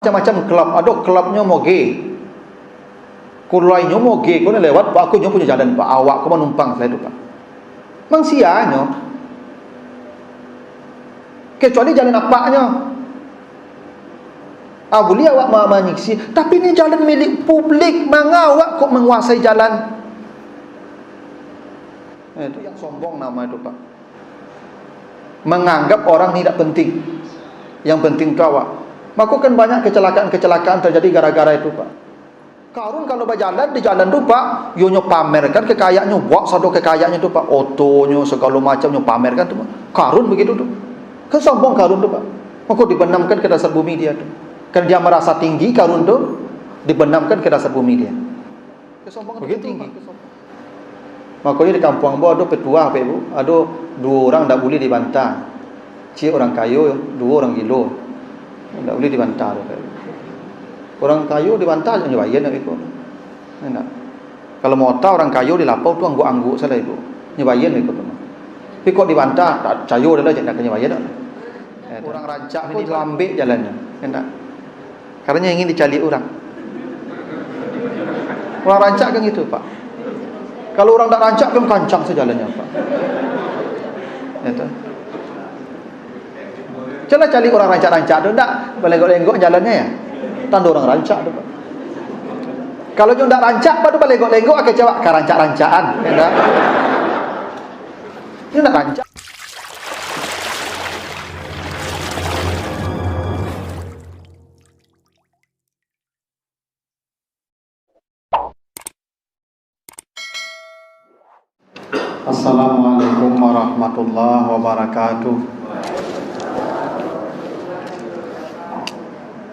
Macam-macam kelab, ada kelabnya moge. Kulainya moge, kau lewat, pak aku punya jalan, pak awak kau menumpang saya tu pak. Mangsianya, kecuali jalan apaknya. Boleh awak menyiksi, tapi ini jalan milik publik, manga awak kok menguasai jalan? Itu yang sombong nama itu pak. Menganggap orang ini tidak penting. Yang penting itu awak. Maka kan banyak kecelakaan-kecelakaan terjadi gara-gara itu pak. Karun kalau berjalan di jalan tu pak, yo pamerkan kekayaannya, buat satu kekayaannya tu pak, otonya segala macamnya pamerkan tu pak. Karun begitu tu. Kan sombong karun tu pak. Maka dibenamkan ke dasar bumi dia tu. Karena dia merasa tinggi, karun tu dibenamkan ke dasar bumi dia. Kesombongan begitu tinggi. Makanya di kampung Ambo ada petua apa ibu, ada 2 orang tak boleh dibantah. Cik orang kayu, 2 orang gilo, tak boleh dibantah. Orang kayu dibantah jangan nyebayan nak ikut. Enak. Kalau mau tahu orang kayu dilapau tu angguk-angguk salah ibu, nyebayan ikut tu. Tapi kok dibantah, tak cayu dah jangan nyebayan. Orang rancak ni lambat jalannya, enak. Karena ingin dicari orang. Orang rancak kan gitu pak. Kalau orang tak rancak kan kancang sejalannya pak. Itu. Coba cari orang rancak-rancak tu tak balengok-lenggok jalannya ya. Tanda orang rancak tu pak. Kalau dia tak rancak pak tu balengok-lenggok akan cakap ka rancak-rancaan, ya. Dia nak rancak. Assalamualaikum warahmatullahi wabarakatuh.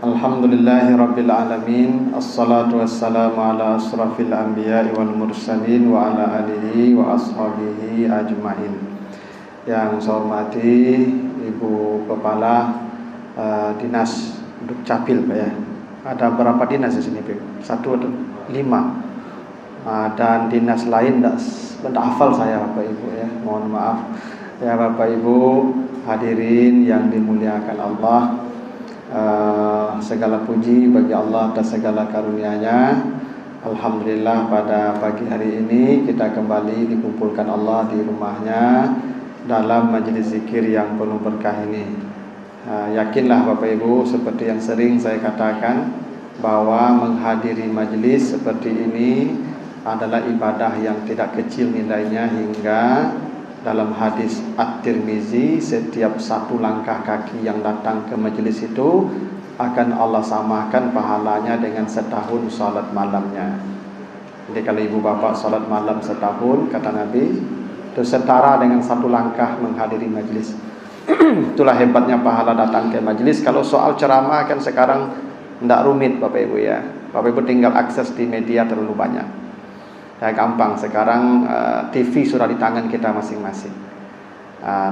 Alhamdulillahirabbil alamin. Assalatu wassalamu ala asrafil anbiya'i wal mursalin wa ala alihi wa ashabihi ajmain. Yang saya hormati Ibu Kepala Dinas Dukcapil Pak ya. Ada berapa dinas di sini Pak? 1 atau 5? Dan dinas lain tidak hafal saya Bapak Ibu ya, mohon maaf ya Bapak Ibu hadirin yang dimuliakan Allah. Segala puji bagi Allah atas segala karunia-Nya. Alhamdulillah pada pagi hari ini kita kembali dikumpulkan Allah di rumahnya dalam majelis zikir yang penuh berkah ini. Yakinlah Bapak Ibu, seperti yang sering saya katakan, bahwa menghadiri majelis seperti ini adalah ibadah yang tidak kecil nilainya, hingga dalam hadis At-Tirmizi setiap 1 langkah kaki yang datang ke majelis itu akan Allah samakan pahalanya dengan setahun salat malamnya. Jadi kalau ibu bapak salat malam setahun, kata Nabi, itu setara dengan 1 langkah menghadiri majelis. Itulah hebatnya pahala datang ke majelis. Kalau soal ceramah kan sekarang tidak rumit Bapak Ibu ya. Bapak Ibu tinggal akses di media terlalu banyak. Ya gampang sekarang, TV sudah di tangan kita masing-masing.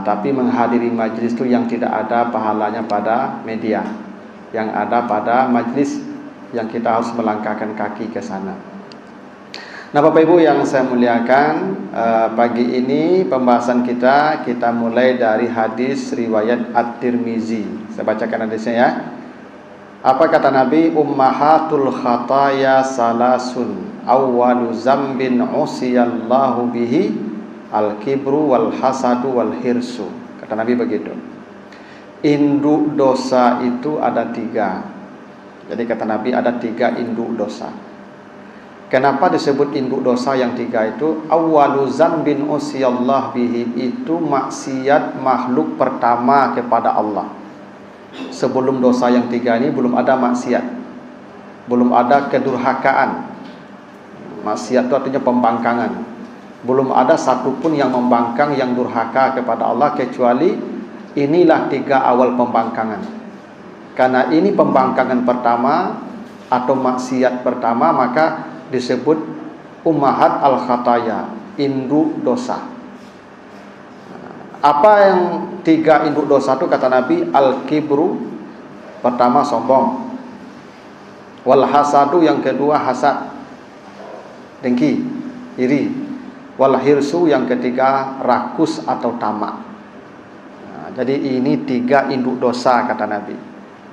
Tapi menghadiri majelis itu yang tidak ada pahalanya pada media, yang ada pada majelis yang kita harus melangkahkan kaki ke sana. Nah Bapak Ibu yang saya muliakan, pagi ini pembahasan kita mulai dari hadis riwayat At-Tirmizi. Saya bacakan hadisnya ya. Apa kata Nabi? Ummahatul khataya salasun, awwalu zambin usiyallahu bihi al-kibru wal hasadu wal hirsu. Kata Nabi begitu. Induk dosa itu ada 3. Jadi kata Nabi ada 3 induk dosa. Kenapa disebut induk dosa yang 3 itu? Awwalu zambin usiyallahu bihi, itu maksiat makhluk pertama kepada Allah. Sebelum dosa yang 3 ini belum ada maksiat, belum ada kedurhakaan. Maksiat itu artinya pembangkangan. Belum ada satupun yang membangkang, yang durhaka kepada Allah, kecuali inilah 3 awal pembangkangan. Karena ini pembangkangan pertama atau maksiat pertama, maka disebut ummahat al-khataya, induk dosa. Apa yang 3 induk dosa itu kata Nabi? Al-kibru, pertama sombong. Wal hasadu, yang kedua hasad, dengki, iri. Wal hirsu, yang ketiga rakus atau tamak. Jadi ini 3 induk dosa kata Nabi.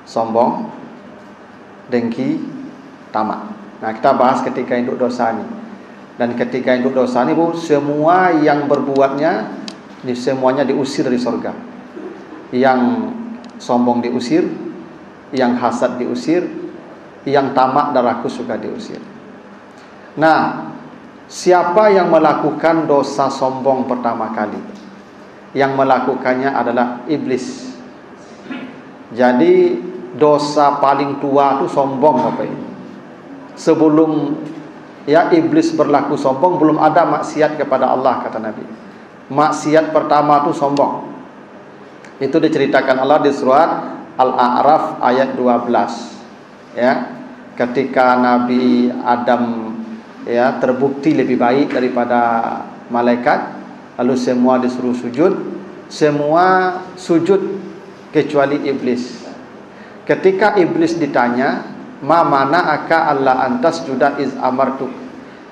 Sombong, dengki, tamak. Nah, kita bahas ketika induk dosa ni. Dan ketika induk dosa ni Bu, semua yang berbuatnya semuanya diusir dari surga. Yang sombong diusir, yang hasad diusir, yang tamak dan rakus juga diusir. Nah, siapa yang melakukan dosa sombong pertama kali? Yang melakukannya adalah iblis. Jadi dosa paling tua itu sombong Bapak Ibu. Sebelum iblis berlaku sombong, belum ada maksiat kepada Allah, kata Nabi. Maksiat pertama itu sombong. Itu diceritakan Allah di surat Al-A'raf ayat 12. Ya, ketika Nabi Adam terbukti lebih baik daripada malaikat, lalu semua disuruh sujud, semua sujud kecuali iblis. Ketika iblis ditanya, "Ma mana'aka alla antas juda iz amartuk?"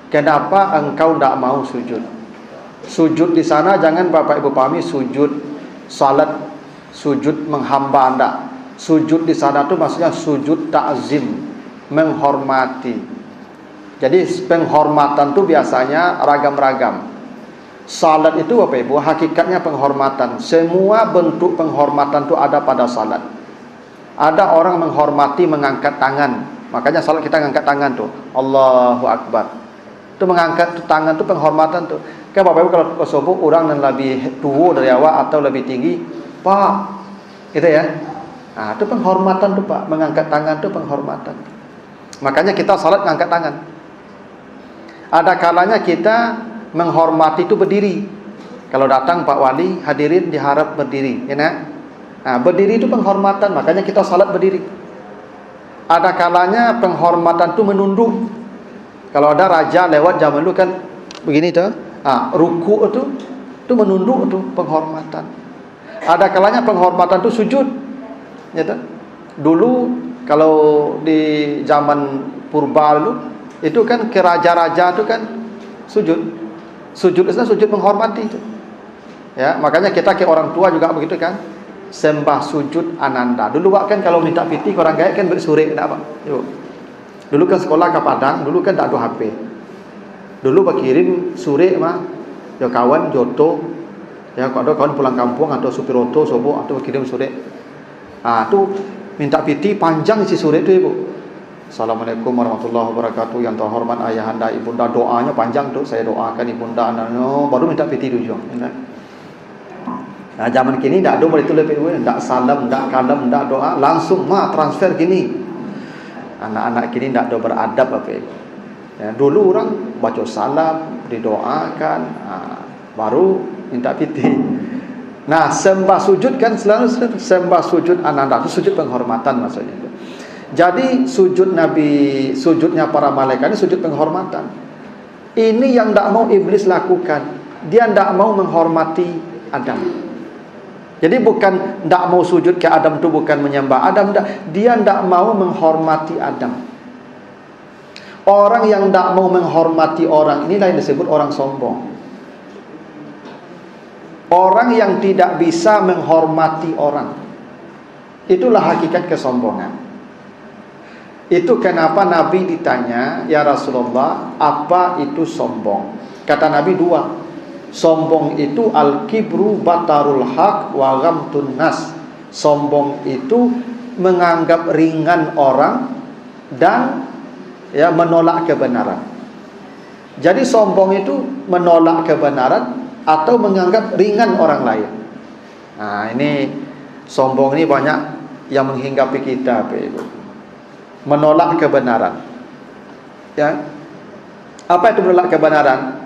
Kenapa engkau tidak mau sujud? Sujud di sana jangan Bapak Ibu pahami sujud salat, sujud menghamba anda. Sujud di sana tu maksudnya sujud ta'zim, menghormati. Jadi penghormatan tu biasanya ragam-ragam. Salat itu Bapak Ibu hakikatnya penghormatan. Semua bentuk penghormatan tu ada pada salat. Ada orang menghormati mengangkat tangan. Makanya salat kita mengangkat tangan tu, Allahu Akbar. Itu mengangkat tangan tu penghormatan tu. Kan Bapak Ibu kalau subuh orang yang lebih tua dari awak atau lebih tinggi, Pak, gitu ya. Nah, itu penghormatan tu Pak, mengangkat tangan tu penghormatan. Makanya kita salat mengangkat tangan. Ada kalanya kita menghormati itu berdiri. Kalau datang Pak Wali, hadirin diharap berdiri, ya nak? Nah, berdiri itu penghormatan, makanya kita salat berdiri. Ada kalanya penghormatan itu menunduk. Kalau ada raja lewat zaman dulu kan begini tuh. Ruku itu menunduk itu penghormatan. Ada kalanya penghormatan itu sujud. Ya tuh. Dulu kalau di zaman purba dulu itu kan ke raja-raja itu kan sujud. Sujud itu sujud menghormati itu. Ya, makanya kita ke orang tua juga begitu kan. Sembah sujud ananda. Dulu kan kalau minta piti orang gaya kan bersuri tak apa. Yuk. Dulu kan sekolah ke Padang, dulu kan tak ada HP. Dulu berkirim suri mah ya kawan joto. Ya kalau ada kawan pulang kampung atau supir oto sobo atau berkirim suri. Tu minta piti panjang isi suri itu Ibu. Assalamualaikum warahmatullahi wabarakatuh. Yang terhormat ayahanda ibunda, doanya panjang tuh. Saya doakan ibunda anaknya, baru minta piti tujuh. Nah, zaman kini tak ada boleh tulis PW, tak salam, tak kalam, tak doa, langsung transfer gini. Anak-anak kini tak ada beradab apa itu. Ya, dulu orang baca salam, didoakan, baru minta piti. Nah, sembah sujud kan selalu sembah sujud ananda, itu sujud penghormatan maksudnya itu. Jadi sujud Nabi, sujudnya para malaikat ini sujud penghormatan. Ini yang tak mau iblis lakukan. Dia tak mau menghormati Adam. Jadi bukan tidak mau sujud ke Adam itu bukan menyembah Adam, dia tidak mau menghormati Adam. Orang yang tidak mau menghormati orang inilah yang disebut orang sombong. Orang yang tidak bisa menghormati orang, itulah hakikat kesombongan. Itu kenapa Nabi ditanya, "Ya Rasulullah, apa itu sombong?" Kata Nabi dua. Sombong itu al-kibru batarul haq wa ghamtun nas. Sombong itu menganggap ringan orang dan menolak kebenaran. Jadi sombong itu menolak kebenaran atau menganggap ringan orang lain. Nah, ini sombong ini banyak yang menghinggapi kita, Ibu. Menolak kebenaran. Ya. Apa itu menolak kebenaran?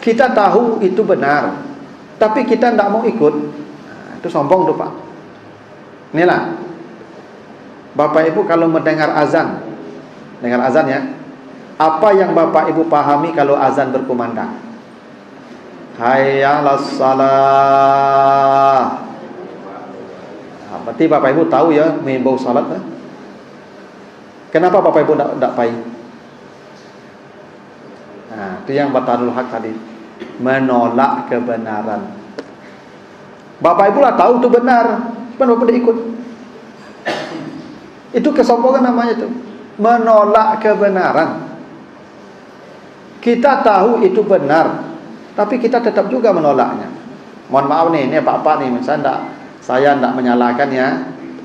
Kita tahu itu benar, tapi kita tidak mau ikut. Itu sombong tuh Pak. Inilah Bapak Ibu kalau mendengar azan, dengar azan ya. Apa yang Bapak Ibu pahami kalau azan berkumandang? Hayya 'alas shalah. Berarti Bapak Ibu tahu ya mengimbau salat. Kenapa Bapak Ibu tidak paham? Nah, itu yang batarul haq tadi. Menolak kebenaran. Bapak Ibu lah tahu itu benar, cuma Bapak tidak ikut. Itu kesombongan namanya itu. Menolak kebenaran. Kita tahu itu benar, tapi kita tetap juga menolaknya. Mohon maaf nih, ini Pak nih, saya enggak menyalahkan ya.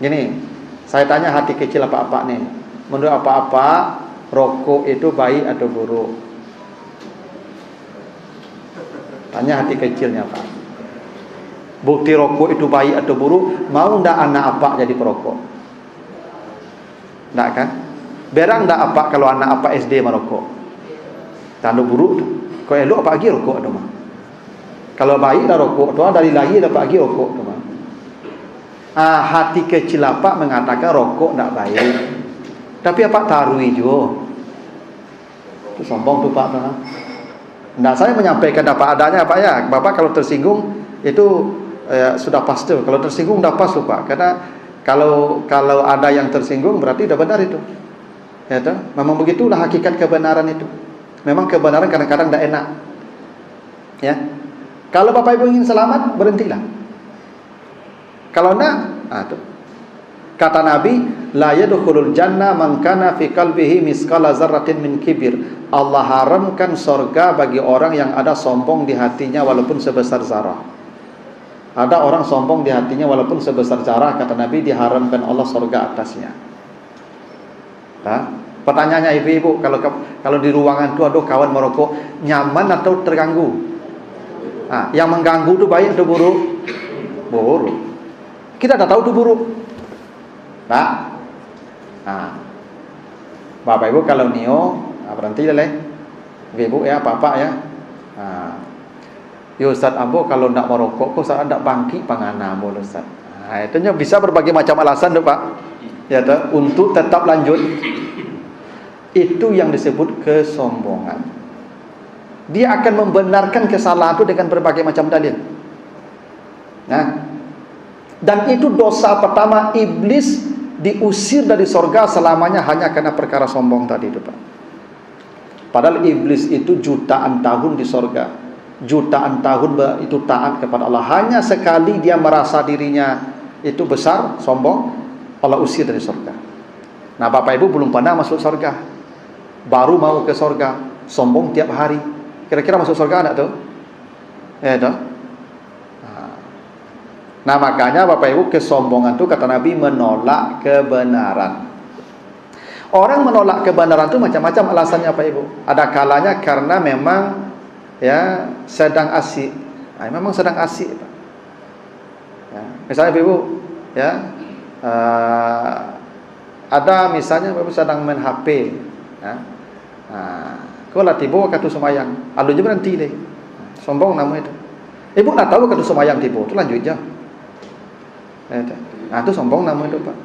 Gini, saya tanya hati kecil Pak nih. Menurut Pak, rokok itu baik atau buruk? Tanya hati kecilnya Pak. Bukti rokok itu baik atau buruk, mau enggak anak Pak jadi perokok? Enggak kan? Berang enggak Pak kalau anak Pak SD merokok? Tanda buruk tu. Kau elok apa lagi rokok tu mah. Kalau baik dah rokok tu, dari lahir dah pagi rokok tu mah. Hati kecil apa mengatakan rokok tak baik. Tapi apa tarui juga. Tu sombong tu Pak tu. Nah, saya menyampaikan apa adanya Pak ya. Bapak kalau tersinggung itu sudah pasti. Kalau tersinggung dah pas tu Pak. Karena kalau ada yang tersinggung berarti dah benar itu. Ya tu. Memang begitulah hakikat kebenaran itu. Memang kebenaran kadang-kadang tidak enak. Ya. Kalau Bapak Ibu ingin selamat, berhentilah. Kalau enggak, kata Nabi, la yadkhulul jannah man kana fi qalbihi misqala dzarratin min kibir. Allah haramkan surga bagi orang yang ada sombong di hatinya walaupun sebesar zarah. Ada orang sombong di hatinya walaupun sebesar zarah, kata Nabi, diharamkan Allah surga atasnya. Pertanyaannya ibu-ibu, kalau di ruangan itu ada kawan merokok, nyaman atau terganggu? Yang mengganggu itu baik atau buruk? Buruk. Kita dah tahu itu buruk. Bapak ibu kalau nio, berhenti dah ibu ya, bapak ya. Ya Ustaz Ambo kalau nak merokok, kok saya nak bangkit pangana boleh Ustaz. Itunya bisa berbagai macam alasan tu Pak. Ya tu, untuk tetap lanjut. Itu yang disebut kesombongan. Dia akan membenarkan kesalahan itu dengan berbagai macam dalil. Dan itu dosa pertama. Iblis diusir dari surga selamanya hanya karena perkara sombong tadi itu Pak. Padahal iblis itu jutaan tahun di surga, jutaan tahun itu taat kepada Allah. Hanya sekali dia merasa dirinya itu besar, sombong, Allah usir dari surga. Nah Bapak Ibu belum pernah masuk surga, baru mau ke surga, sombong tiap hari. Kira-kira masuk surga enggak tuh? Ya tuh. Nah makanya Bapak Ibu, kesombongan itu kata Nabi menolak kebenaran. Orang menolak kebenaran itu macam-macam alasannya Pak Ibu. Ada kalanya karena memang ya sedang asik. Memang sedang asik Pak. Ya, misalnya Ibu ya ada misalnya Bapak sedang main HP ya. Kau lah tiba kata semayang, alu je berhenti deh. Sombong nama itu. Ibu nak tahu kata semayang tiba, tu lanjut je. Itu sombong nama itu Pak.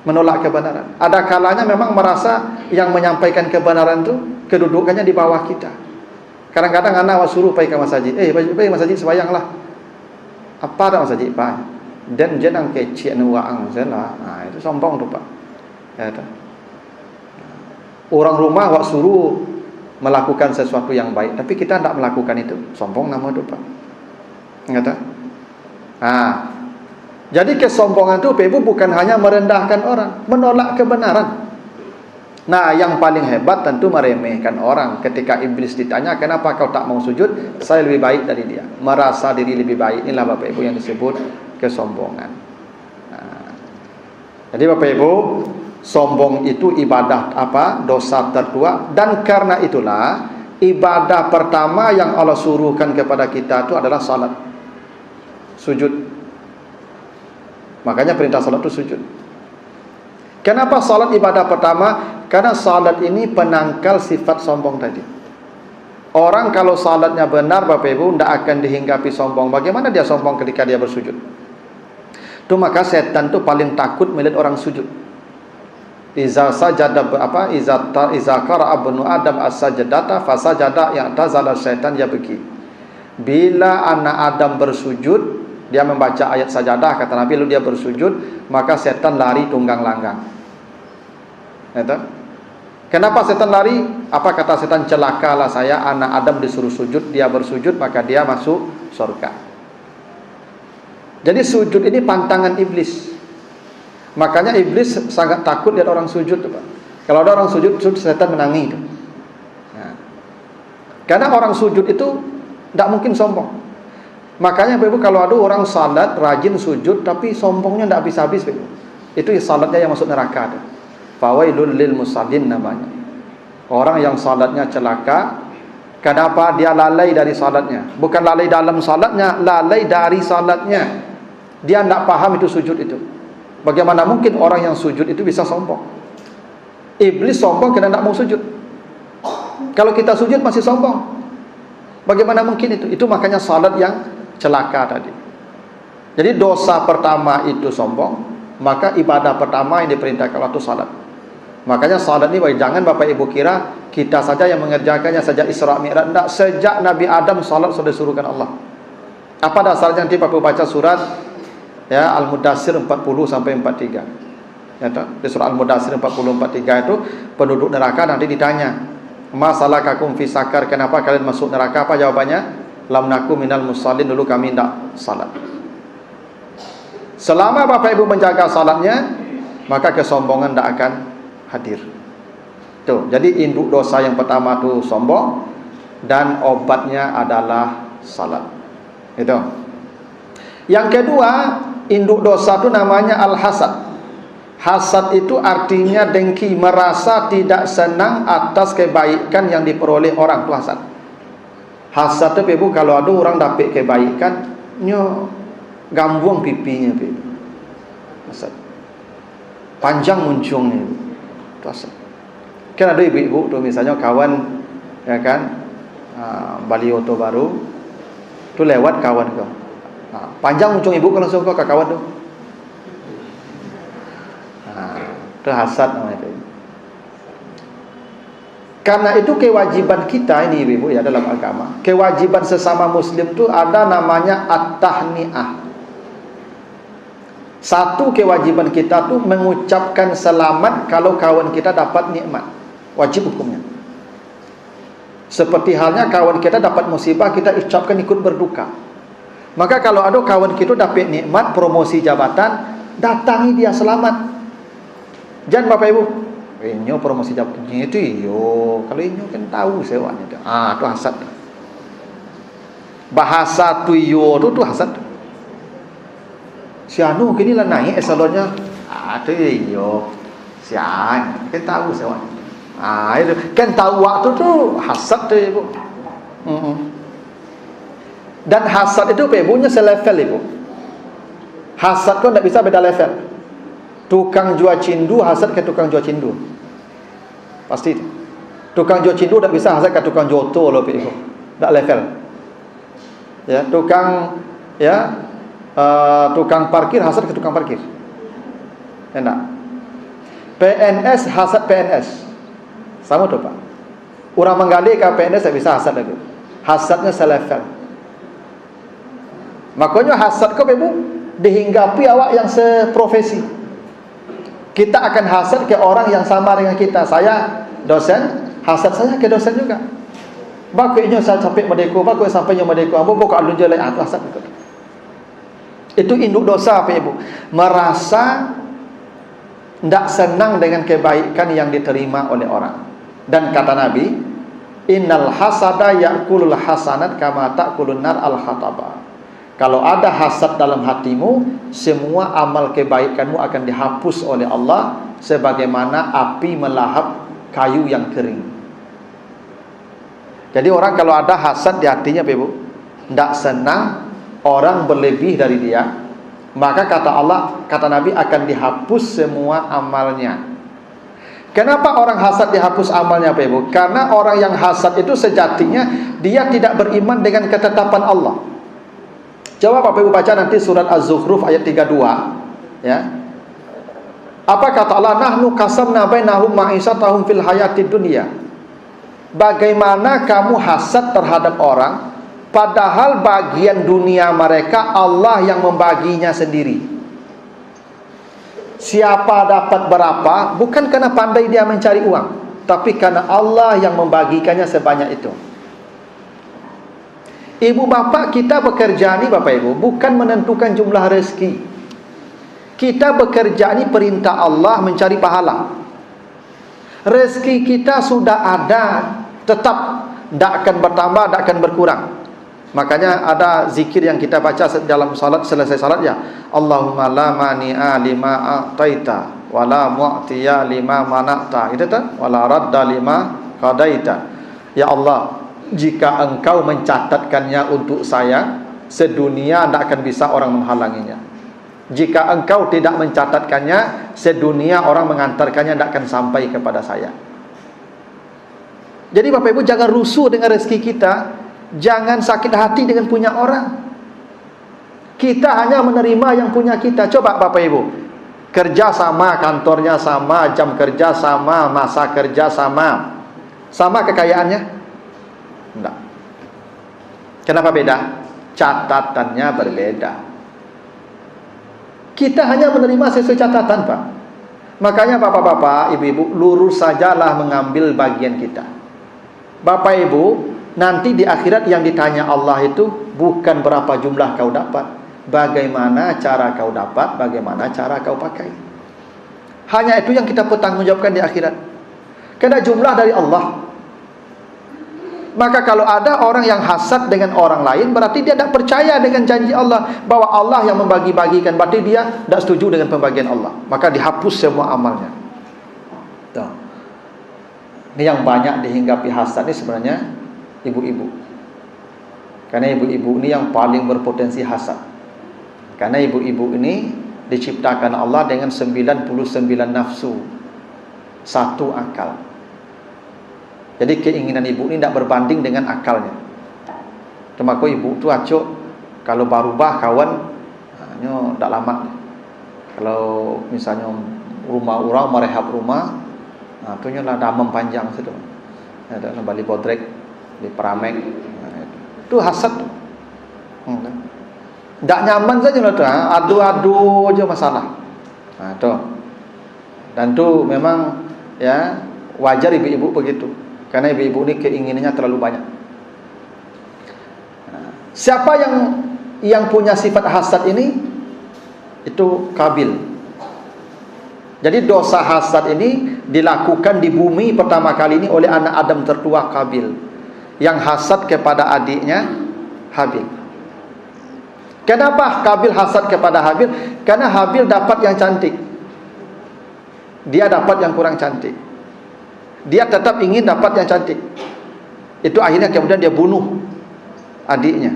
Menolak kebenaran. Ada kalanya memang merasa yang menyampaikan kebenaran itu kedudukannya di bawah kita. Kadang-kadang anak suruh pergi ke masjid. Pergi masjid semayang lah. Apa dah masjid Pak? Dan jangan kecil nuang salah. Itu sombong tu Pak. Ya tu. Orang rumah awak suruh melakukan sesuatu yang baik, tapi kita tidak melakukan itu, sombong nama itu Pak. Ngata? Jadi kesombongan itu Ibu bukan hanya merendahkan orang, menolak kebenaran. Nah, yang paling hebat tentu meremehkan orang. Ketika iblis ditanya, kenapa kau tak mau sujud? Saya lebih baik dari dia. Merasa diri lebih baik. Inilah Bapak Ibu yang disebut kesombongan. Jadi Bapak Ibu, sombong itu ibadah dosa tertua. Dan karena itulah ibadah pertama yang Allah suruhkan kepada kita itu adalah salat, sujud. Makanya perintah salat itu sujud. Kenapa salat ibadah pertama? Karena salat ini penangkal sifat sombong tadi. Orang kalau salatnya benar Bapak Ibu tidak akan dihinggapi sombong. Bagaimana dia sombong ketika dia bersujud? Itu maka setan itu paling takut melihat orang sujud. Iza sajada iza qara'a ibnu adam as-sajdata fasajada ya'tazala syaitan yabki. Bila anak Adam bersujud, dia membaca ayat sajadah, kata Nabi, lalu dia bersujud, maka setan lari tunggang langgang. Kenapa setan lari? Apa kata setan? Celakalah saya, anak Adam disuruh sujud, dia bersujud, maka dia masuk surga. Jadi sujud ini pantangan iblis. Makanya iblis sangat takut lihat orang sujud tuh, Pak. Kalau ada orang sujud, setan menangi itu. Nah, karena orang sujud itu tidak mungkin sombong. Makanya Bapak Ibu, kalau ada orang salat rajin sujud tapi sombongnya tidak habis-habis, Bapak Ibu, itu salatnya yang masuk neraka. Fawailul lil musallin namanya. Orang yang salatnya celaka. Kenapa? Dia lalai dari salatnya. Bukan lalai dalam salatnya, lalai dari salatnya. Dia tidak paham itu sujud itu. Bagaimana mungkin orang yang sujud itu bisa sombong? Iblis sombong karena tidak mau sujud. Kalau kita sujud masih sombong, bagaimana mungkin itu? Itu makanya salat yang celaka tadi. Jadi dosa pertama itu sombong, maka ibadah pertama yang diperintahkan waktu salat. Makanya salat ini jangan Bapak Ibu kira kita saja yang mengerjakannya sejak Isra Mi'raj. Tidak, sejak Nabi Adam salat sudah disuruhkan Allah. Apa dasarnya? Nanti Bapak baca surat ya Al-Mudaththir 40 sampai 43. Ya, di surah Al-Mudaththir 40 43 itu penduduk neraka nanti ditanya, "Masalakakum fi sakar?" Kenapa kalian masuk neraka? Apa jawabannya? "Lam naku minal musallin." Dulu kami tidak salat. Selama Bapak Ibu menjaga salatnya, maka kesombongan tidak akan hadir. Tuh, jadi induk dosa yang pertama itu sombong dan obatnya adalah salat. Itu. Yang kedua, induk dosa itu namanya al-hasad. Hasad itu artinya dengki, merasa tidak senang atas kebaikan yang diperoleh orang, itu hasad. Hasad itu Ibu, kalau ada orang dapat kebaikan, nyo gambuang pipinya, Ibu. Hasad. Panjang muncungnya, Ibu. Itu hasad. Kan ada ibu-ibu tuh misalnya kawan, ya kan, balio tuh baru, tuh lewat kawan kau. Panjang muncung ibu kalau suka ke kawan tuh. Itu hasad namanya itu. Karena itu kewajiban kita ini ibu ya dalam agama. Kewajiban sesama muslim itu ada namanya at-tahni'ah. Satu kewajiban kita tuh mengucapkan selamat kalau kawan kita dapat nikmat. Wajib hukumnya. Seperti halnya kawan kita dapat musibah, kita ucapkan ikut berduka. Maka kalau ada kawan kita dapat nikmat, promosi jabatan, datangi dia selamat. Jangan Bapak Ibu, inyo promosi jabatan itu iyo, kalau inyo kan tahu sewanya itu. Itu hasad. Bahasa tu iyo tu hasad. Si anu kini lah naik eselonnya, tu iyo, si an kan tahu sewanya. Itu kan tahu waktu tu hasad tu Ibu. Dan hasad itu Ibunya selevel Ibu. Hasad kau tidak bisa beda level. Tukang jual cindu hasad ke tukang jual cindu. Pasti. Tukang jual cindu tidak bisa hasad ke tukang joto loh Ibu. Tak level. Ya, tukang parkir hasad ke tukang parkir. Enak. PNS hasad PNS. Sama tuh Pak. Orang menggali ke PNS tak bisa hasad lagi. Hasadnya selevel. Makanya hasad kau Ibu dihinggapi awak yang seprofesi. Kita akan hasad ke orang yang sama dengan kita. Saya dosen, hasad saya ke dosen juga. Bakutnya saya capek merdeka, bakut sampainya merdeka, ambo kok alun jelek hasad itu. Itu induk dosa Pak Ibu. Merasa tidak senang dengan kebaikan yang diterima oleh orang. Dan kata Nabi, innal hasada ya'kulul hasanat kama ta'kulun nar al-hataba. Kalau ada hasad dalam hatimu, semua amal kebaikanmu akan dihapus oleh Allah sebagaimana api melahap kayu yang kering. Jadi orang kalau ada hasad di hatinya, Ibu, tidak senang orang berlebih dari dia, maka kata Allah, kata Nabi akan dihapus semua amalnya. Kenapa orang hasad dihapus amalnya, Ibu? Karena orang yang hasad itu sejatinya dia tidak beriman dengan ketetapan Allah. Coba Bapak Ibu baca nanti surat Az-Zukhruf ayat 32 ya. Apa kata Allah? Nahnu qasamna bainahum ma'isatahum fil hayatid dunya. Bagaimana kamu hasad terhadap orang padahal bagian dunia mereka Allah yang membaginya sendiri. Siapa dapat berapa bukan karena pandai dia mencari uang, tapi karena Allah yang membagikannya sebanyak itu. Ibu bapak kita bekerja ni Bapak Ibu bukan menentukan jumlah rezeki. Kita bekerja ini perintah Allah mencari pahala. Rezeki kita sudah ada, tetap tidak akan bertambah, tidak akan berkurang. Makanya ada zikir yang kita baca dalam salat, selesai salat ya, Allahumma la mani'a lima a'taita wa la mu'tiya lima mana'ta. Itu kan? Wa la radda lima qadaita. Ya Allah, jika engkau mencatatkannya untuk saya, sedunia tidak akan bisa orang menghalanginya. Jika engkau tidak mencatatkannya, sedunia orang mengantarkannya tidak akan sampai kepada saya. Jadi Bapak Ibu jangan rusuh dengan rezeki kita, jangan sakit hati dengan punya orang. Kita hanya menerima yang punya kita. Coba Bapak Ibu, kerja sama, kantornya sama, jam kerja sama, masa kerja sama, sama kekayaannya? Enggak. Kenapa beda? Catatannya berbeda. Kita hanya menerima sesuai catatan, Pak. Makanya bapak-bapak, ibu-ibu, lurus sajalah mengambil bagian kita. Bapak Ibu, nanti di akhirat yang ditanya Allah itu bukan berapa jumlah kau dapat, bagaimana cara kau dapat, bagaimana cara kau pakai. Hanya itu yang kita pertanggungjawabkan di akhirat. Karena jumlah dari Allah. Maka kalau ada orang yang hasad dengan orang lain, berarti dia tidak percaya dengan janji Allah bahwa Allah yang membagi-bagikan. Berarti dia tidak setuju dengan pembagian Allah. Maka dihapus semua amalnya. Tuh. Ini yang banyak dihinggapi hasad ini sebenarnya ibu-ibu. Karena ibu-ibu ini yang paling berpotensi hasad. Karena ibu-ibu ini diciptakan Allah dengan 99 nafsu, 1 akal. Jadi keinginan ibu ini tidak berbanding dengan akalnya. Termasuk ibu tu acuk kalau barubah kawan, nyo tak lama. Kalau misalnya rumah orang merehab rumah, tu nyo lah damam panjang situ. Ada Bali Bodrek di Pramek. Itu hasad. Tak nyaman saja lah tu, adu-adu aja masalah. Tu. Dan tu memang ya wajar ibu-ibu begitu. Karena ibu-ibu ini keinginannya terlalu banyak. Siapa yang punya sifat hasad ini? Itu Kabil. Jadi dosa hasad ini dilakukan di bumi pertama kali ini oleh anak Adam tertua Kabil, yang hasad kepada adiknya Habil. Kenapa Kabil hasad kepada Habil? Karena Habil dapat yang cantik, dia dapat yang kurang cantik. Dia tetap ingin dapat yang cantik. Itu akhirnya kemudian dia bunuh adiknya.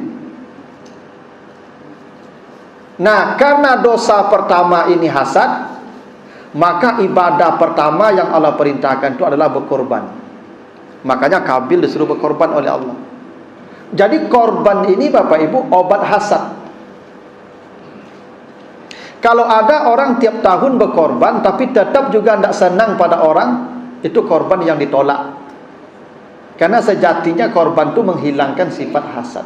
Nah, karena dosa pertama ini hasad, maka ibadah pertama yang Allah perintahkan itu adalah berkorban. Makanya Kabil disuruh berkorban oleh Allah. Jadi korban ini Bapak Ibu obat hasad. Kalau ada orang tiap tahun berkorban tapi tetap juga tidak senang pada orang, itu korban yang ditolak. Karena sejatinya korban itu menghilangkan sifat hasad.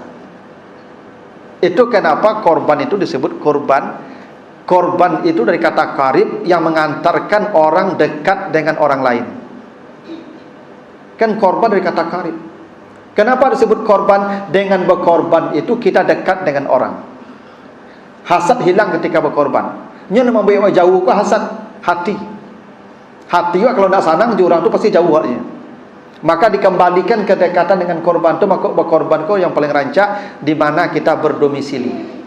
Itu kenapa korban itu disebut korban. Korban itu dari kata karib, yang mengantarkan orang dekat dengan orang lain. Kan korban dari kata karib. Kenapa disebut korban? Dengan berkorban itu kita dekat dengan orang. Hasad hilang ketika berkorban. Nya membawa jauh ke hasad hati. Hati juga kalau tidak senang orang itu pasti jauh hatinya. Maka dikembalikan kedekatan dengan korban itu. Maka berkorban kau yang paling rancak di mana kita berdomisili.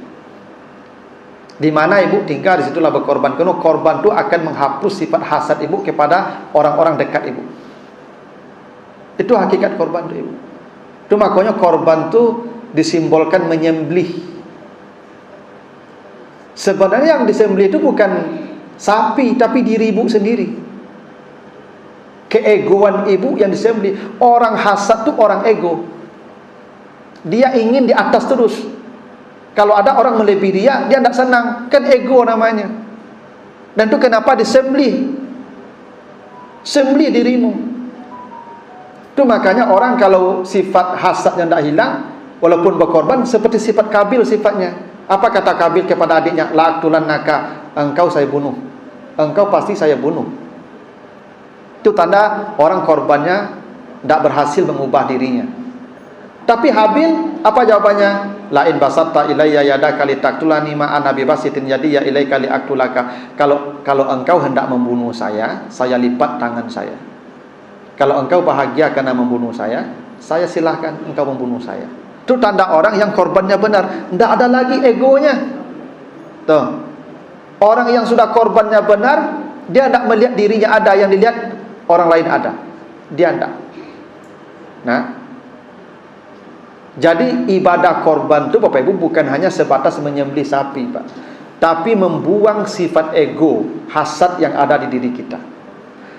Di mana ibu tinggal, di situlah berkorban. Karena korban itu akan menghapus sifat hasad ibu kepada orang-orang dekat ibu. Itu hakikat korban itu ibu. Itu makanya korban itu disimbolkan menyembelih. Sebenarnya yang disembelih itu bukan sapi, tapi diri ibu sendiri. Keegoan ibu yang disembelih. Orang hasad itu orang ego. Dia ingin di atas terus. Kalau ada orang melebihi dia tidak senang. Kan ego namanya. Dan itu kenapa disembelih. Sembelih dirimu. Itu makanya orang kalau sifat hasadnya tidak hilang, walaupun berkorban, seperti sifat Kabil sifatnya. Apa kata Kabil kepada adiknya? La'aktulannaka, engkau saya bunuh. Engkau pasti saya bunuh. Itu tanda orang korbannya tidak berhasil mengubah dirinya. Tapi Habil, apa jawabannya? lain basatta ilayya yadaka litaktulani ma ana bibasitin yadiya ilaika liaktulaka. Kalau engkau hendak membunuh saya lipat tangan saya. Kalau engkau bahagia karena membunuh saya silahkan engkau membunuh saya. Itu tanda orang yang korbannya benar, tidak ada lagi egonya. Tuh. Orang yang sudah korbannya benar, dia tidak melihat dirinya ada, yang dilihat orang lain ada. Dia tidak. Nah, jadi ibadah korban itu Bapak Ibu bukan hanya sebatas menyembelih sapi, Pak, tapi membuang sifat ego, hasad yang ada di diri kita.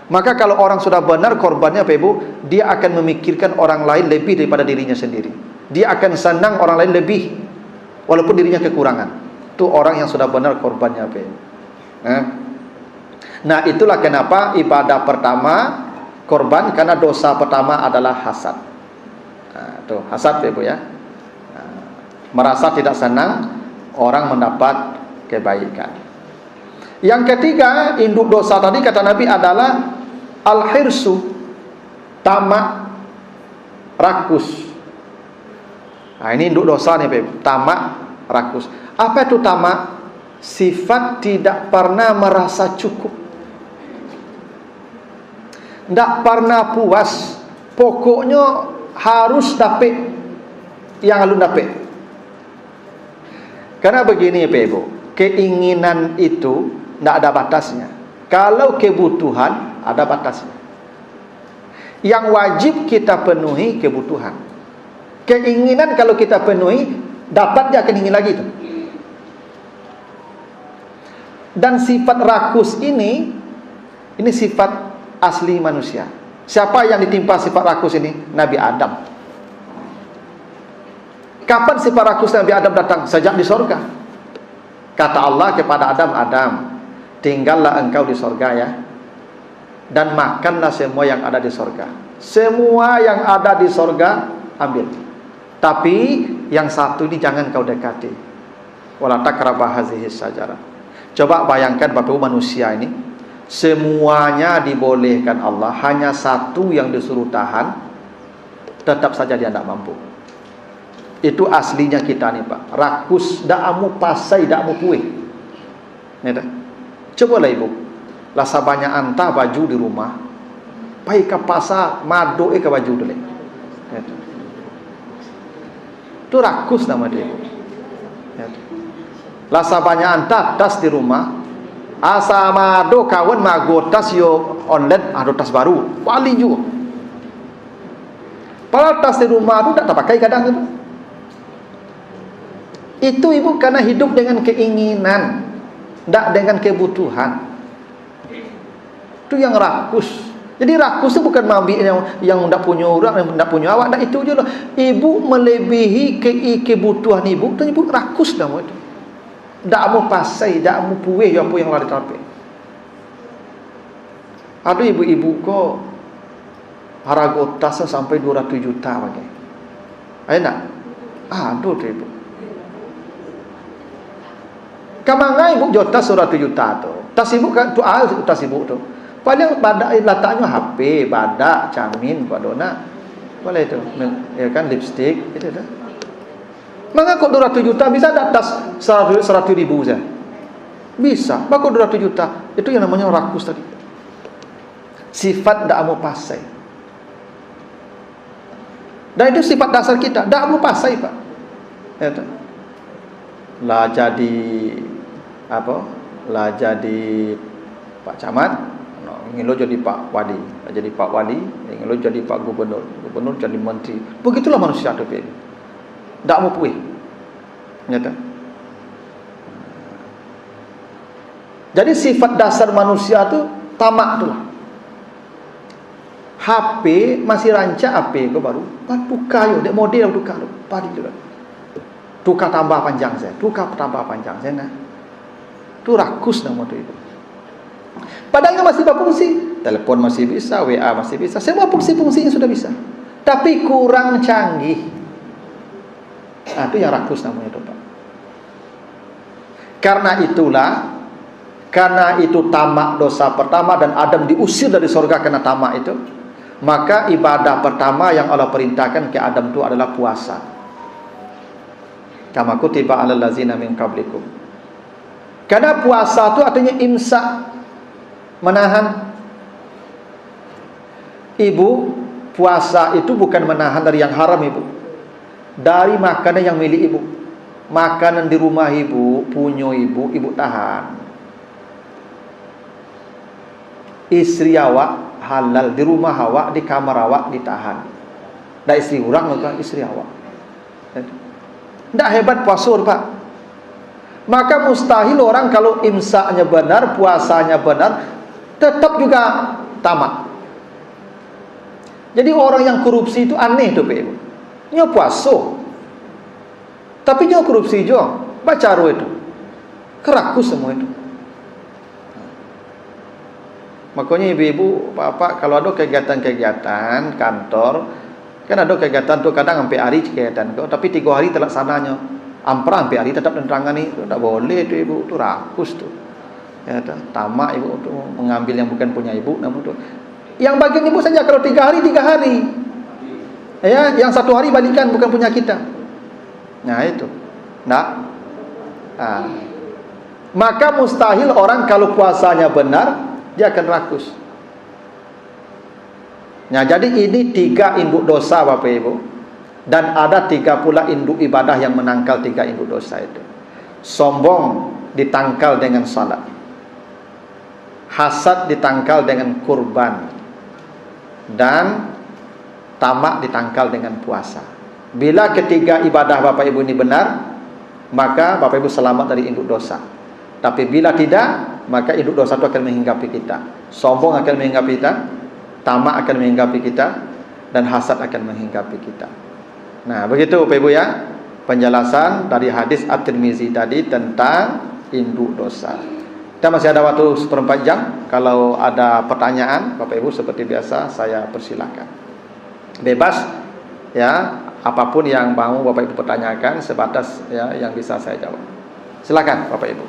Maka kalau orang sudah benar korbannya Bapak Ibu, dia akan memikirkan orang lain lebih daripada dirinya sendiri. Dia akan senang orang lain lebih walaupun dirinya kekurangan. Itu orang yang sudah benar korbannya Bapak Ibu. Nah, itulah kenapa ibadah pertama korban, karena dosa pertama adalah hasad. Tuh, hasad Ibu ya. Merasa tidak senang orang mendapat kebaikan. Yang ketiga, induk dosa tadi kata Nabi adalah al-hirsu, tamak, rakus. Nah, ini induk dosa nih Ibu, tamak, rakus. Apa itu tamak? Sifat tidak pernah merasa cukup, tidak pernah puas, pokoknya harus dapat yang alun dapat. Karena begini Pak Ibu, keinginan itu tidak ada batasnya. Kalau kebutuhan ada batasnya. Yang wajib kita penuhi kebutuhan. Keinginan kalau kita penuhi, dapat dia akan ingin lagi itu. Dan sifat rakus ini sifat asli manusia. Siapa yang ditimpa sifat rakus ini? Nabi Adam. Kapan sifat rakus Nabi Adam datang? Sejak di sorga. Kata Allah kepada Adam, Adam, tinggallah engkau di sorga ya, dan makanlah semua yang ada di sorga. Semua yang ada di sorga ambil, tapi yang satu ini jangan kau dekati. Wala taqrabah hadhihi syajarah. Coba bayangkan Bapak Ibu, manusia ini semuanya dibolehkan Allah, hanya satu yang disuruh tahan, tetap saja dia tidak mampu. Itu aslinya kita nih Pak. Rakus, dak amu pasai, dak amu puih. Cobalah Ibu, lasa banyak anta baju di rumah, pai ke pasar, mado ke baju dulu. Itu rakus nama dia Ibu. Lasa banyak anta tas di rumah, asa mado kawan mago tas yo online, ada tas baru, wali juga. Padahal tas di rumah itu tak terpakai kadang itu. Itu Ibu karena hidup dengan keinginan, tidak dengan kebutuhan. Itu yang rakus. Jadi rakus itu bukan mambi yang tidak punya orang, yang tidak punya awak. Nah, itu je lah. Ibu melebihi kebutuhan ibu, dan ibu rakus dah itu. Tak mau pasai, tak mau puih apa yang lari tapi. Ada ibu-ibu kok harga tasnya sampai 200 juta pakai. Ada tak? Aduh tu ibu. Kamanga ibu jota 100 juta tu. Tas ibu kan tu tas ibu tu. Paling badak letaknya HP, badak, camin, padona. Boleh itu. Ya kan lipstick itu dah. Maka kok 200 juta bisa ada tas 100 ribu saja. Bisa. Maka 200 juta. Itu yang namanya rakus tadi. Sifat tak mau pasai. Dan itu sifat dasar kita. Tak mau pasai Pak. Ya tak? Lah jadi apa? Lah jadi Pak Camat, ingin lo jadi Pak Wali, lah jadi Pak Wali, ingin lo jadi Pak Gubernur, Gubernur jadi Menteri. Begitulah manusia tu Pak. Tak mau puih. Nyata. Jadi sifat dasar manusia tu tamak tu lah. HP masih rancak HP ke baru, tukar yo, dek model tukar tu, padi tu. Tukar tambah panjang saya, tukar tambah panjang saya nah. Tu rakus nama tu itu. Padahal masih berfungsi, telepon masih bisa, WA masih bisa, semua fungsi-fungsinya sudah bisa. Tapi kurang canggih. Nah, itu yang rakus namanya itu Pak. Karena itu tamak dosa pertama dan Adam diusir dari surga karena tamak itu, maka ibadah pertama yang Allah perintahkan ke Adam itu adalah puasa. Kama kutiba 'alal ladzina min qablikum. Karena puasa itu artinya imsak, menahan. Ibu, puasa itu bukan menahan dari yang haram, Ibu. Dari makanan yang milik Ibu. Makanan di rumah Ibu, punya Ibu, Ibu tahan. Istri awak halal di rumah awak, di kamar awak ditahan. Dah istri orang maka istri awak. Tidak hebat puasur, Pak. Maka mustahil orang kalau imsaknya benar, puasanya benar, tetap juga tamat. Jadi orang yang korupsi itu aneh tuh, Pak. Nya puasa, tapi nya korupsi juga. Baca itu, kerakus semua itu. Makanya ibu-ibu, bapak kalau ada kegiatan-kegiatan kantor, kan ada kegiatan tuh kadang sampai hari kegiatan kok, tapi 3 hari terlaksananya. Ampra sampai hari tetap nerangani, tidak boleh tuh ibu, tuh rakus tuh. Ya, tamak ibu tuh mengambil yang bukan punya ibu, namun tuh. Yang bagian ibu saja kalau 3 hari 3 hari. Ya, yang 1 hari balikan bukan punya kita. Nah itu, nah. Maka mustahil orang kalau puasanya benar dia akan rakus. Nah, jadi ini 3 induk dosa Bapak Ibu. Dan ada 3 pula induk ibadah yang menangkal 3 induk dosa itu. Sombong ditangkal dengan salat. Hasad ditangkal dengan kurban. Dan tamak ditangkal dengan puasa. Bila ketiga ibadah Bapak Ibu ini benar, maka Bapak Ibu selamat dari induk dosa. Tapi bila tidak, maka induk dosa itu akan menghinggapi kita. Sombong akan menghinggapi kita, tamak akan menghinggapi kita, dan hasad akan menghinggapi kita. Nah, begitu Bapak Ibu ya, penjelasan dari hadis At-Tirmizi tadi tentang induk dosa. Kita masih ada waktu 1/4 jam. Kalau ada pertanyaan Bapak Ibu seperti biasa saya persilakan. Bebas ya, apapun yang mau Bapak Ibu pertanyakan sebatas ya yang bisa saya jawab. Silakan Bapak Ibu.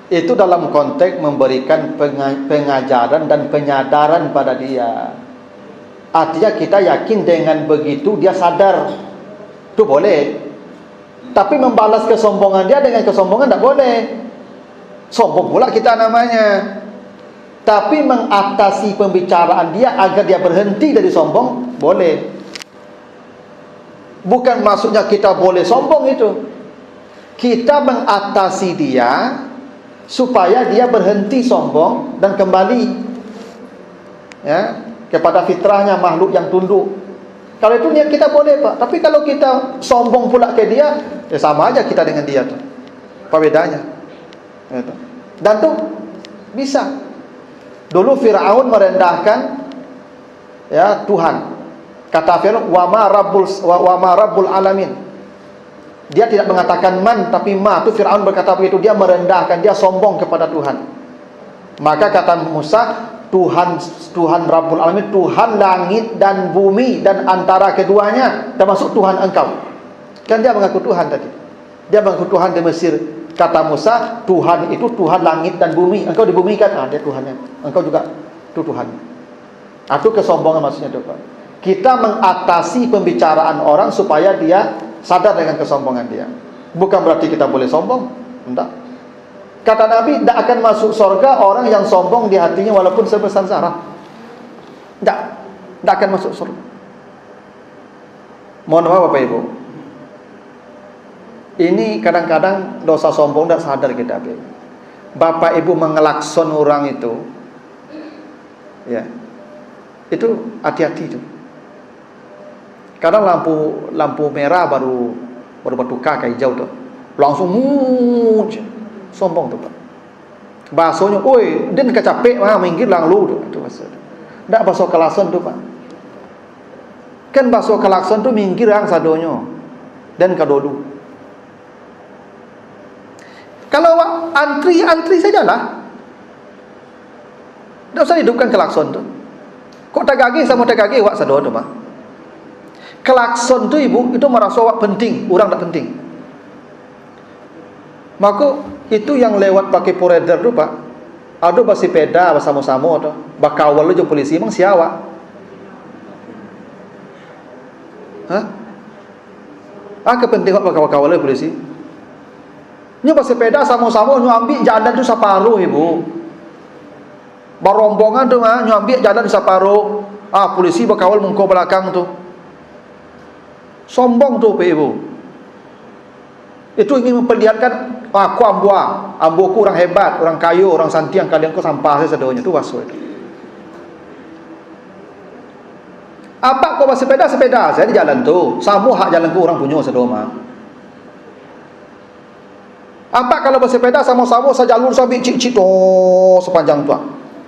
Itu dalam konteks memberikan pengajaran dan penyadaran pada dia. Artinya kita yakin dengan begitu dia sadar. Itu boleh. Tapi membalas kesombongan dia dengan kesombongan tidak boleh. Sombong pula kita namanya. Tapi mengatasi pembicaraan dia agar dia berhenti dari sombong, boleh. Bukan maksudnya kita boleh sombong itu. Kita mengatasi dia supaya dia berhenti sombong dan kembali ya kepada fitrahnya makhluk yang tunduk. Kalau itu niat kita boleh, Pak. Tapi kalau kita sombong pula ke dia, ya sama aja kita dengan dia tuh. Apa bedanya? Dan tuh bisa. Dulu Fir'aun merendahkan ya Tuhan. Kata Fir'aun, wa ma rabbul alamin. Dia tidak mengatakan man, tapi ma. Itu Fir'aun berkata begitu, dia merendahkan, dia sombong kepada Tuhan. Maka kata Musa, Tuhan Rabbul Alamin, Tuhan langit dan bumi dan antara keduanya, termasuk Tuhan engkau. Kan dia mengaku Tuhan tadi. Dia mengaku Tuhan di Mesir. Kata Musa, Tuhan itu Tuhan langit dan bumi. Engkau dibumikan, dia Tuhannya. Engkau juga itu Tuhan. Itu kesombongan maksudnya itu, Pak. Kita mengatasi pembicaraan orang supaya dia sadar dengan kesombongan dia. Bukan berarti kita boleh sombong. Tidak. Kata Nabi, tidak akan masuk surga orang yang sombong di hatinya walaupun sebesar zarah. Tidak akan masuk surga. Mohon maaf Bapak Ibu. Ini kadang-kadang dosa sombong tidak sadar kita. Bapak Ibu mengelakson orang itu, ya, itu hati-hati itu. Kadang lampu merah baru bertukar ke hijau tuh, langsung sombong tuh Pak. Bahasanya, oi, dia nak capek mah minggir lalu tuh. Itu bahasa. Ndak bahasa kelakson tuh Pak. Kan bahasa kelakson tuh minggir yang sadonyo dan kadolu. Kalau antri sajalah. Ndak usah hidupkan kelakson tuh. Kok tagage sama tagage wak sadono tuh Pak. Kelakson tuh Ibu itu merasa wak penting, orang tak penting. Maka itu yang lewat pakai pureder tu Pak. Ada bersepeda bersama-sama tu. Bakawal je polisi emang siapa? Hah? Kepentingan kawan-kawan polisi. Nyo bersepeda sama-sama nyo ambil jalan tu separuh ibu. Barombongan tu nyo ambil jalan separuh. Polisi berkawal mengko belakang tu. Sombong tu ibu. Itu ingin memperlihatkan aku ambuku orang hebat, orang kaya, orang santiang, kalian kau sampah saya sedonya tu wasuk itu. Apa kau bersepeda saya di jalan tu, sama hak jalan ku orang punya sedoma. Apa kalau bersepeda sama-sama sejalur sambil cik-cik tu sepanjang tu.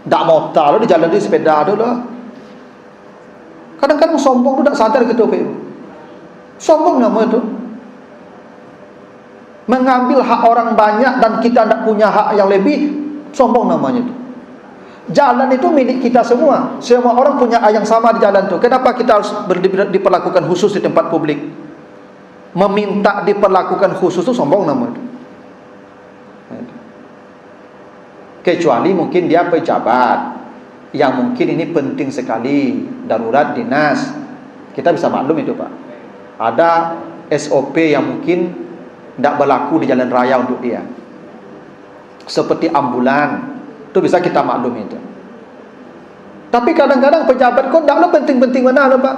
Tak mau tahu di jalan di sepeda tu lah. Kadang-kadang sombong tu tak sadar gitu pe. Sombong nama itu. Mengambil hak orang banyak dan kita tak punya hak yang lebih, sombong namanya itu. Jalan itu milik kita semua. Semua orang punya hak yang sama di jalan itu. Kenapa kita harus diperlakukan khusus di tempat publik? Meminta diperlakukan khusus itu sombong nama itu. Kecuali mungkin dia pejabat yang mungkin ini penting sekali, darurat dinas, kita bisa maklum itu Pak. Ada SOP yang mungkin tidak berlaku di jalan raya untuk dia, seperti ambulan, itu bisa kita maklum itu. Tapi kadang-kadang pejabat kau tidaklah penting-penting mana lah Pak.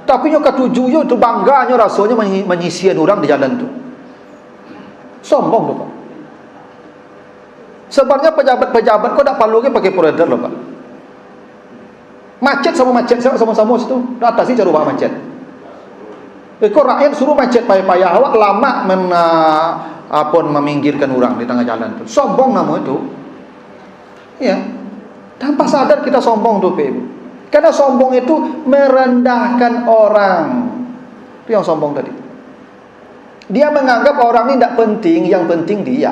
Tapi nyo ketujuh itu bangganya rasanya menyisian orang di jalan tu. Sombong tu Pak. Sebenarnya pejabat-pejabat kau tak perlu pakai provider loh Pak. Macet sama-sama situ. Atas sih cara macet. Kau rakyat suruh macet payah-payah, awak lama meminggirkan orang di tengah jalan tu. Sombong nama itu. Ya. Tanpa sadar kita sombong tu Pak. Karena sombong itu merendahkan orang. Itu yang sombong tadi. Dia menganggap orang ini tidak penting, yang penting dia.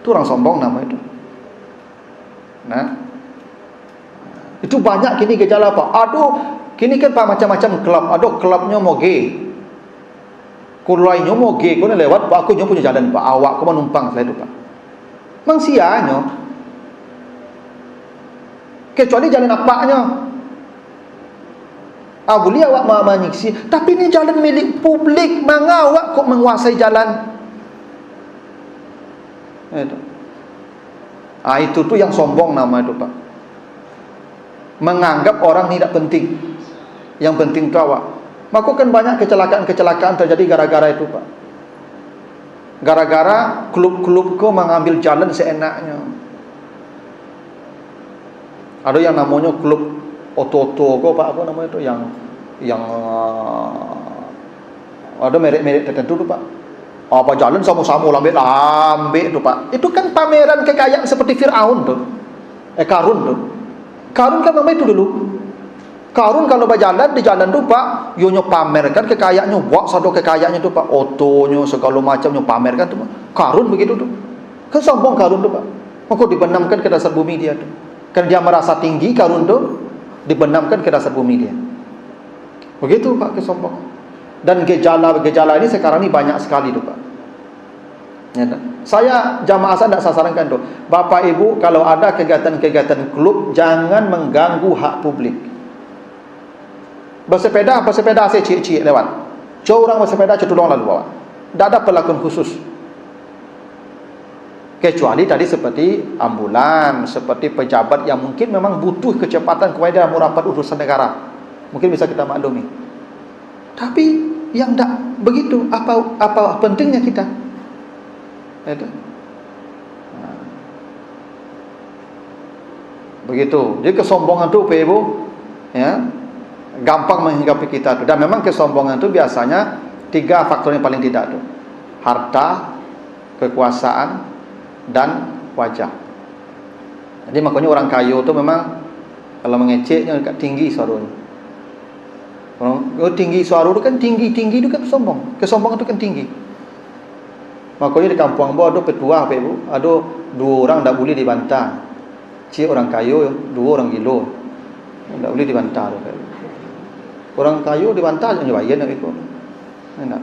Itu orang sombong nama itu. Nah, itu banyak kini gejala Pak. Aduh, kini kan Pak macam-macam klub. Aduh, klubnya mau gay. Kulainya mau gay, kau lewat Pak, aku punya jalan Pak. Awak kau menumpang saya itu Pak. Mangsianya. Kecuali jalan apanya. Boleh awak menyiksi, tapi ini jalan milik publik. Mangga awak kok menguasai jalan? Itu. Itu tu yang sombong nama itu Pak. Menganggap orang ini tidak penting. Yang penting itu awak. Maka kan banyak kecelakaan-kecelakaan terjadi gara-gara itu Pak. Gara-gara klub-klub kau mengambil jalan seenaknya. Ada yang namanya klub oto-oto kau Pak, apa namanya itu yang ada merek-merek tertentu tu Pak. Apa jalan sama-sama lambe tu Pak. Itu kan pameran kekayaan seperti Firaun tu. Karun tu. Karun kan nama itu dulu. Karun kalau berjalan di jalan tu Pak, yo pamerkan kekayaannya, buat satu kekayaannya tu Pak, otonya segala macamnya pamerkan tu Pak. Karun begitu tu. Kan sombong Karun tu Pak. Maka dibenamkan ke dasar bumi dia tu. Kan dia merasa tinggi Karun tu, dibenamkan ke dasar bumi dia. Begitu Pak kesombongan. Dan gejala-gejala ini sekarang ini banyak sekali tu Pak. Ya, saya jamaah saya tidak sasarankan tu. Bapak Ibu kalau ada kegiatan-kegiatan klub, jangan mengganggu hak publik. Bersepeda saya cik-cik lewat. Jauh orang bersepeda tolong lalu bawa. Tak ada perlakuan khusus. Kecuali tadi seperti ambulan, seperti pejabat yang mungkin memang butuh kecepatan kepada dalam merapat urusan negara. Mungkin bisa kita maklumi. Tapi yang tak begitu, apa pentingnya kita? Itu. Begitu. Jadi kesombongan tu Pak Ibu, ya, gampang menghinggapi kita tu. Dan memang kesombongan tu biasanya 3 faktor yang paling tidak tu. Harta, kekuasaan, dan wajah. Jadi makanya orang kaya tu memang kalau mengeceknya dekat tinggi suaranya. Orang tinggi suara tu kan tinggi tu kan sombong. Kesombongan tu kan tinggi. Makanya di kampung Ambo ada petua Pak Ibu, ada 2 orang tak boleh dibantah. Cik orang kaya, 2 orang gila. Tak boleh dibantah tu Pak Ibu. Orang kaya dibantah je bayan nak ikut. Enak.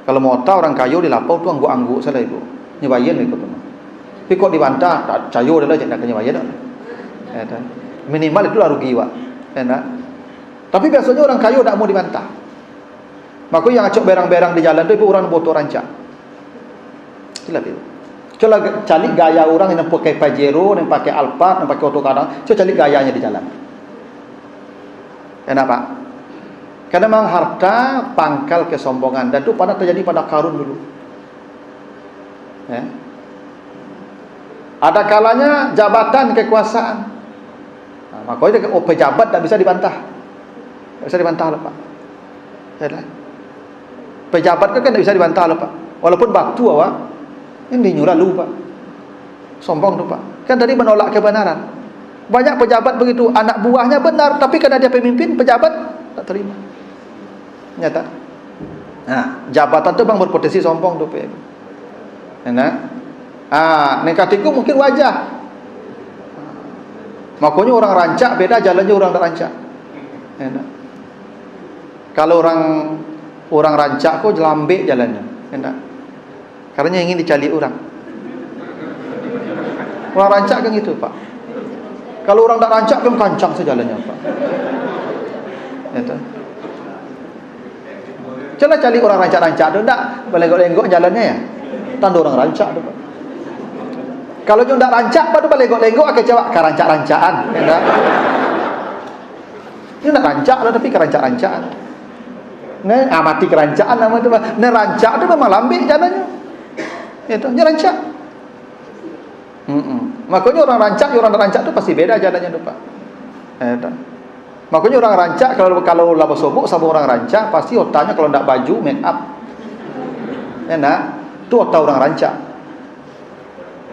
Kalau mau tahu orang kaya dilapau tu angguk-angguk salah Ibu. Nyebayan ikut tu. Tapi kok dibantah tak cayo dah je nak nyebayan dak. Minimal itulah rugi Pak. Enak. Tapi biasanya orang kaya tak mau dibantah. Maka yang acok berang-berang di jalan tu ibu orang botol rancak. Itulah ibu. Coba cari gaya orang yang pakai Pajero, yang pakai Alphard, yang pakai Autokadang. Coba cari gayanya di jalan. Kenapa? Karena memang harta pangkal kesombongan, dan itu pernah terjadi pada Qarun dulu. Ya. Ada kalanya jabatan kekuasaan. Nah, makanya pejabat tak bisa dibantah. Tak bisa dibantah lah Pak. Ya, pejabat kan tak bisa dibantah lah Pak. Walaupun batu awak, ini nyurah lu Pak. Sombong tu Pak. Kan tadi menolak kebenaran. Banyak pejabat begitu, anak buahnya benar, tapi karena dia pemimpin, pejabat tak terima. Nyata. Nah, jabatan tu bang berpotensi sombong tu Pak. Enak. Nekatiku mungkin wajah. Makanya orang rancak beda jalannya orang tak rancak. Enak. Kalau orang rancak kok jelambek jalannya. Enak. Karena ingin dicari orang. Orang rancak kan gitu Pak. Kalau orang tak rancak kan kancang sejalannya Pak. Itu. Coba cari orang rancak-rancak tu tak belenggok-lenggok jalannya ya. Tanda orang rancak tu Pak. Kalau nyo ndak rancak pada belenggok-lenggok akan jawab kerancak-rancaan. Enggak. Ini nak rancak lah tapi kerancak-rancaan. Nah, amati kerancaan nama tu. Nah, rancak tu memang lambik jalannya. Itu nya rancak. Makanya orang rancak, orang rancak tu pasti beda jalannya tu Pak. Itu. Makanya orang rancak kalau laba sobok sama orang rancak pasti otaknya kalau ndak baju make up. Enak, tu otak orang rancak.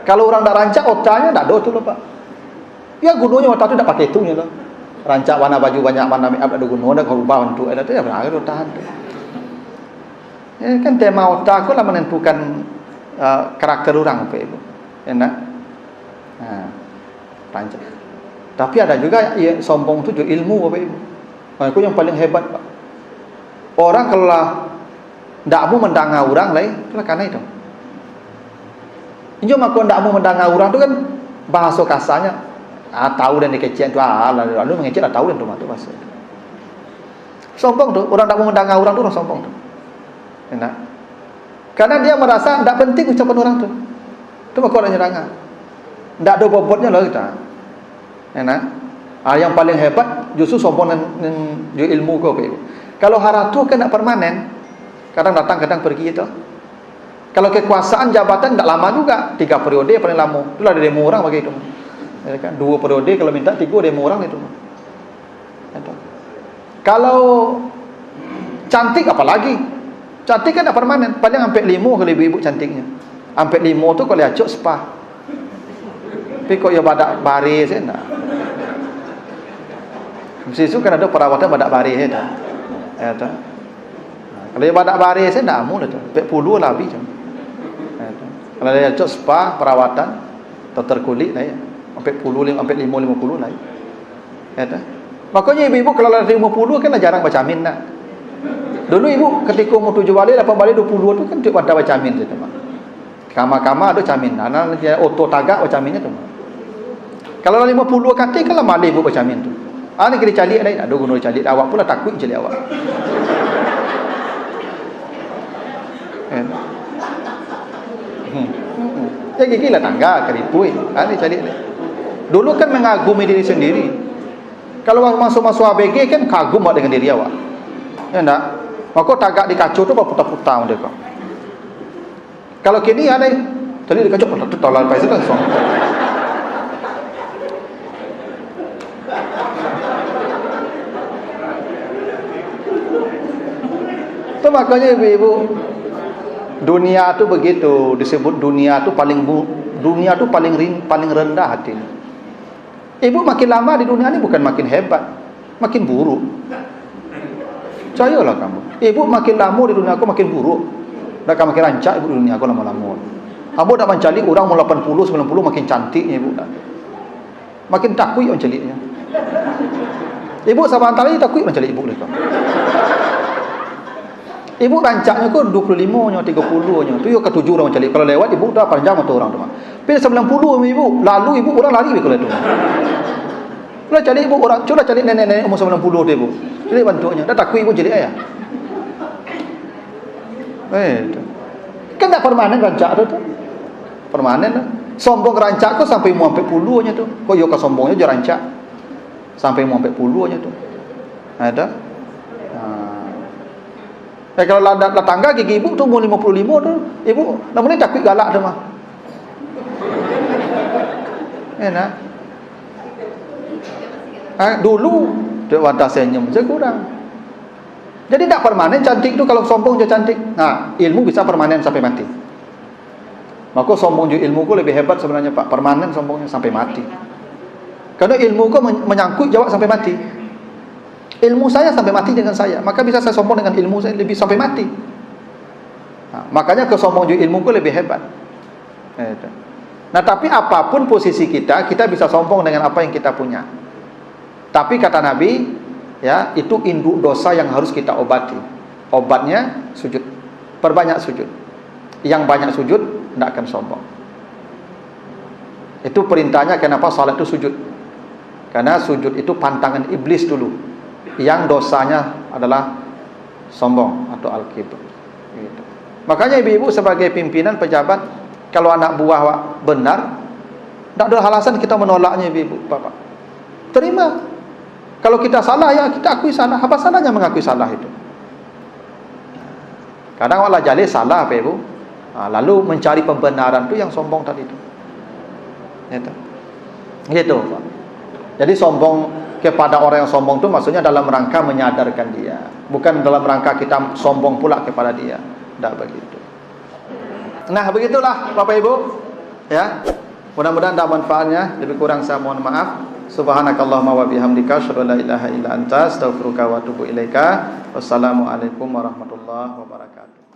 Kalau orang ndak rancak otaknya ndak do tu loh Pak. Ya gunanya otak tu ndak pakai itu nya loh. Rancak warna baju banyak warna make up ada gunanya dak ubah untuk ada tu ya benar otak tu. Ya kan tema otak tu lah menentukan karakter orang Pak Ibu. Enak. Nah, rancak. Tapi ada juga ya, sombong tu juga ilmu Bapak Ibu. Itu yang paling hebat Pak. Orang kalau ndak mau mendengar orang lain, itulah karena itu. Injo makon ndak mau mendengar orang tu kan bahasa kasarnya tahu dan dikecek tu lalu mengecek lah tahu dan tu bahasa. Sombong tu, orang ndak mau mendengar orang tu orang sombong tu. Enak. Karena dia merasa ndak penting ucapan orang tu. Tu makon orang nyerang. Ndak ada bobotnya lah kita. Enak. Yang paling hebat justru sombong dan ilmu kau Pak Ibu. Kalau haratu kan tak permanen. Kadang datang kadang pergi itu. Kalau kekuasaan jabatan tak lama juga, 3 periode paling lama. Itulah ada demo orang bagi itu. Ya kan? 2 periode kalau minta 3 demo orang itu. Itu. Kalau cantik apalagi? Cantik kan tak permanen. Paling sampai 5 kalau ibu-ibu cantiknya. Sampai 5 tu kalau acuk spa. Tapi kok ya badak baris enggak. Mesti kan ada perawatan badak baris itu. Ya tu. Kalau dia badak baris enggak amun itu. 40 lah habis. Kalau dia cok spa perawatan dokter kulit lah ya. Sampai 50 lah. Ya tu. Makanya ibu-ibu kalau dah 50 kan dah jarang baca amin nak. Dulu ibu ketika umur 7 balik 8 balik 22 tu kan dia baca amin tu mak. Kama-kama ada camin. Anak dia auto tagak baca aminnya tu. Kalau 50 kata kalau malih ibu baca amin tu. Ni kena calik lain, ada guna calik awak pula takut calik awak. Ya gila tangga keripui. Ni calik lain. Dulu kan mengagumi diri sendiri. Kalau masuk-masuk ABG kan kagum dengan diri awak. Ya enggak? Maka tagak di kacau tu berputar-putar mereka. Kalau kini ada tadi di kacau tolak paisa langsung. Itu makanya ibu-ibu dunia tu begitu disebut dunia tu paling rendah hati. Ibu makin lama di dunia ni bukan makin hebat, makin buruk. Percayalah kamu. Ibu makin lama di dunia aku makin buruk. Dah makin rancak ibu di dunia aku lama-lama. Kamu dah mencari orang umur 80, 90 makin cantiknya ibu dah. Makin takut orang caliknya. Ibu sama antara ini takut mencari ibu mereka. Ibu rancaknya kok 25-nya, 30-nya. Tu yo ke 7 orang calik. Kalau lewat ibu dah panjang motor orang tu. Pilih 90 ibu, lalu ibu orang lari kalau tu. Kalau calik ibu orang, coba calik nenek-nenek umur 90 tu ibu. Calik bantunya. Dah takut ibu calik ayah. Itu. Kan tak permanen rancak tu. Permanen tu. Sombong rancak kau sampai mau sampai puluhnya tu. Kau yo ke sombongnya je rancak. Sampai mau sampai puluhnya tu. Ada. Kalau ada tetangga gigi ibu tu umur 55 tu, ibu namanya takut galak tu mah. Enak. Dulu dia wadah senyum je kurang. Jadi tak permanen cantik tu, kalau sombong je cantik. Nah, ilmu bisa permanen sampai mati. Maka sombong je ilmu ku lebih hebat sebenarnya Pak. Permanen sombongnya sampai mati. Karena ilmu ku menyangkut jawab sampai mati. Ilmu saya sampai mati dengan saya, maka bisa saya sombong dengan ilmu saya lebih sampai mati. Nah, makanya kesombong je ilmu ku lebih hebat. Nah, tapi apapun posisi kita, kita bisa sombong dengan apa yang kita punya. Tapi kata Nabi, ya, itu induk dosa yang harus kita obati. Obatnya sujud. Perbanyak sujud. Yang banyak sujud tidak akan sombong. Itu perintahnya kenapa salat itu sujud. Karena sujud itu pantangan iblis dulu. Yang dosanya adalah sombong atau al-kibr. Gitu. Makanya ibu-ibu sebagai pimpinan pejabat, kalau anak buah benar, tidak ada alasan kita menolaknya ibu-ibu, bapak. Terima. Kalau kita salah, ya kita akui salah. Apa salahnya mengakui salah itu? Kadang wala jali salah, Pak Ibu. Lalu mencari pembenaran itu yang sombong tadi itu. Gitu, Pak. Jadi sombong kepada orang yang sombong itu maksudnya dalam rangka menyadarkan dia, bukan dalam rangka kita sombong pula kepada dia. Tidak begitu. Nah, begitulah Bapak Ibu. Ya. Mudah-mudahan ada manfaatnya. Lebih kurang saya mohon maaf. Subhanakallahumma wa bihamdika asyhadu an la ilaha illa anta astaghfiruka wa atubu ilaika. Wassalamualaikum warahmatullahi wabarakatuh.